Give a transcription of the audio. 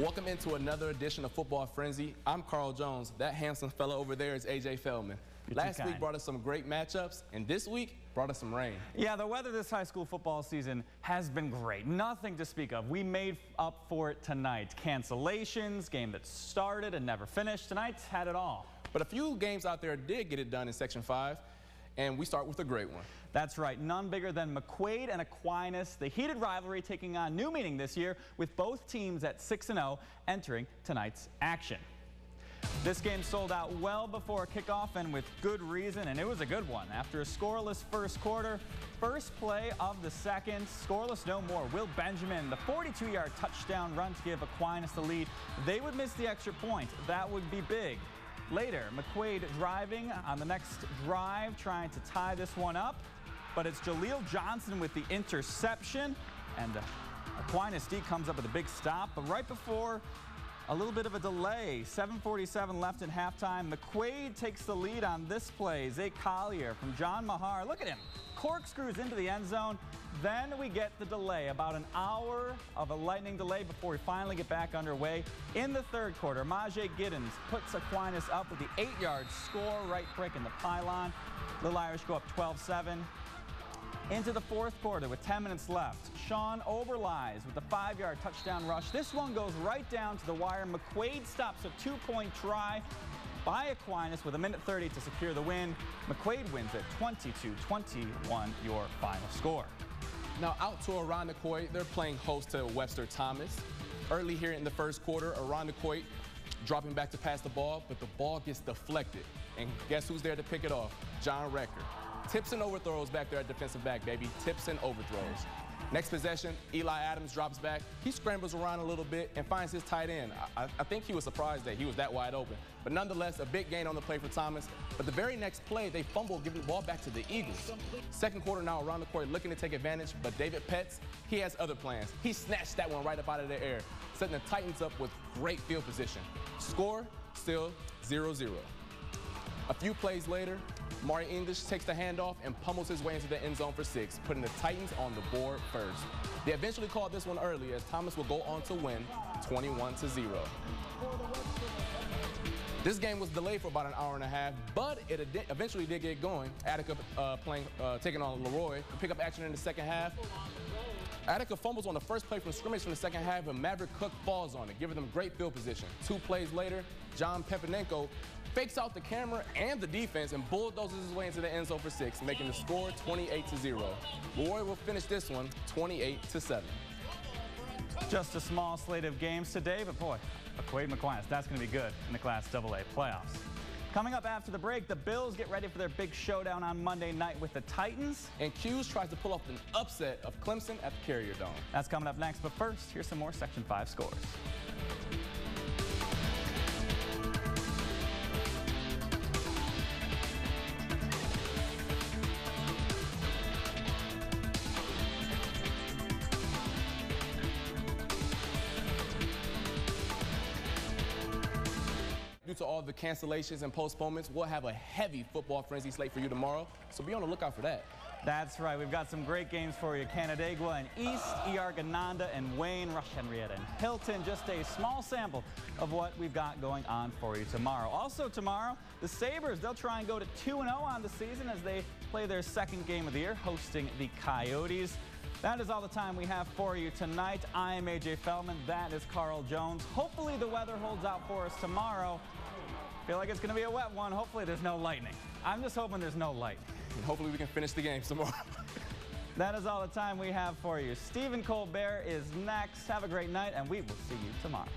Welcome into another edition of Football Frenzy. I'm Carl Jones. That handsome fella over there is AJ Feldman. Last week brought us some great matchups, and this week brought us some rain. Yeah, the weather this high school football season has been great. Nothing to speak of. We made up for it tonight. Cancellations, game that started and never finished. Tonight's had it all. But a few games out there did get it done in Section 5, and we start with a great one. That's right, none bigger than McQuaid and Aquinas. The heated rivalry taking on new meaning this year with both teams at 6-0 entering tonight's action. This game sold out well before kickoff and with good reason, and it was a good one. After a scoreless first quarter, first play of the second, scoreless no more. Will Benjamin, the 42-yard touchdown run to give Aquinas the lead. They would miss the extra point. That would be big. Later, McQuaid driving on the next drive, trying to tie this one up. But it's Jaleel Johnson with the interception, and Aquinas D comes up with a big stop. But right before a little bit of a delay, 7:47 left at halftime, McQuaid takes the lead on this play. Zay Collier from John Mahar, look at him, corkscrews into the end zone. Then we get the delay, about an hour of a lightning delay before we finally get back underway. In the third quarter, Majay Giddens puts Aquinas up with the 8-yard score, right break in the pylon. Little Irish go up 12-7. Into the fourth quarter with 10 minutes left, Sean Oberlies with the 5-yard touchdown rush. This one goes right down to the wire. McQuaid stops a 2-point try by Aquinas with 1:30 to secure the win. McQuaid wins at 22-21, your final score. Now out to Irondequoit, they're playing host to Webster Thomas. Early here in the first quarter, Irondequoit dropping back to pass the ball, but the ball gets deflected. And guess who's there to pick it off? John Recker. Tips and overthrows back there at defensive back, baby. Tips and overthrows. Next possession, Eli Adams drops back. He scrambles around a little bit and finds his tight end. I think he was surprised that he was that wide open. But nonetheless, a big gain on the play for Thomas. But the very next play, they fumble, giving the ball back to the Eagles. Second quarter now, Irondequoit looking to take advantage, but David Petts, he has other plans. He snatched that one right up out of the air, setting the Titans up with great field position. Score, still 0-0. A few plays later, Mari English takes the handoff and pummels his way into the end zone for 6, putting the Titans on the board first. They eventually called this one early as Thomas will go on to win 21-0. This game was delayed for about an hour and a half, but it eventually did get going. Attica taking on Leroy to pick up action in the second half. Attica fumbles on the first play from scrimmage from the second half, and Maverick Cook falls on it, giving them great field position. 2 plays later, John Pempenenko fakes out the camera and the defense and bulldozes his way into the end zone for 6, making the score 28-0. Leroy will finish this one 28-7. Just a small slate of games today, but boy, McQuaid and Aquinas, that's going to be good in the Class AA playoffs. Coming up after the break, the Bills get ready for their big showdown on Monday night with the Titans. And Hughes tries to pull off an upset of Clemson at the Carrier Dome. That's coming up next, but first, here's some more Section 5 scores. Due to all the cancellations and postponements, we'll have a heavy football frenzy slate for you tomorrow, so be on the lookout for that. That's right. We've got some great games for you. Canandaigua and East, ER Gananda and Wayne, Rush Henrietta and Hilton. Just a small sample of what we've got going on for you tomorrow. Also tomorrow, the Sabres, they'll try and go to 2-0 on the season as they play their second game of the year, hosting the Coyotes. That is all the time we have for you tonight. I am AJ Feldman. That is Carl Jones. Hopefully the weather holds out for us tomorrow. Feel like it's going to be a wet one. Hopefully there's no lightning. I'm just hoping there's no lightning. And hopefully we can finish the game tomorrow. That is all the time we have for you. Stephen Colbert is next. Have a great night, and we will see you tomorrow.